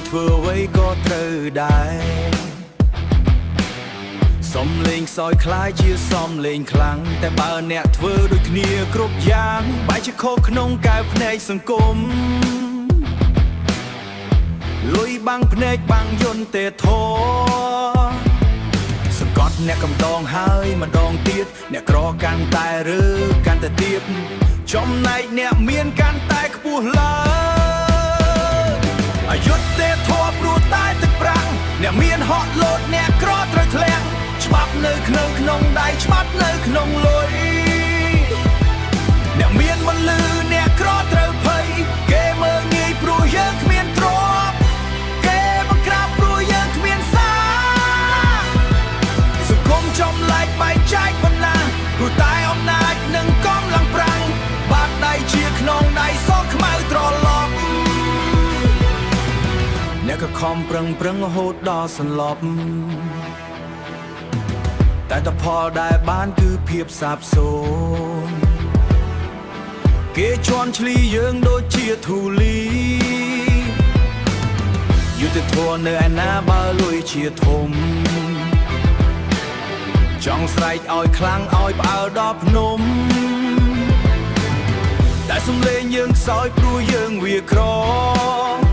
ធ្វើអ្វីក៏ត្រូវដែរសំលេងសោយคล้ายជាសំលេងខ្លាំងតែបើអ្នកធ្វើដូចគ្នាគ្រប់យ៉ាងបែរជាខុសក្នុងកែវភ្នែកសង្គមលុយបាំងភ្នែកបាំងយន្តទេធរសង្កត់អ្នកកំដងហើយម្ដងទៀតអ្នកក្រកាន់តែរើកាន់តែទៀតចំណែកអ្នកមានកាន់តែខ្ពស់ឡើងអយុធទេធរព្រោះតែទឹកប្រាំងអ្នកមានហក់លោតអ្នកក្រត្រូវធ្លាក់ច្បាប់នៅក្នុងដៃច្បាប់នៅក្នុងលុយអ្នកមានមិនលឺអ្នកក្រត្រូវភ័យគេមើលងាយព្រោះយើងគ្មានទ្រព្យគេបង្ក្រាបព្រោះយើងគ្មានសារសង្គមចំឡែកបែកចែកបណ្ណាព្រោះតែអំណាចនិងកំឡុងប្រាំងបាត់ដៃជាក្នុងដៃសខ្មៅត្រឡប់អ្នកក៏ខំប្រឹងរហូតដល់សន្លប់តែតផលដែលបានគឺភាពសាបសូន្យគេជន់ឈ្លីយើងដូចជាធូលីយុទ្ធធននៅឯណាបើលុយជាធំចង់ស្រែកឲ្យខ្លាំងឲ្យផ្អើលដល់ភ្នំតែសំឡេងយើងខ្សោយព្រោះយើងវាក្រ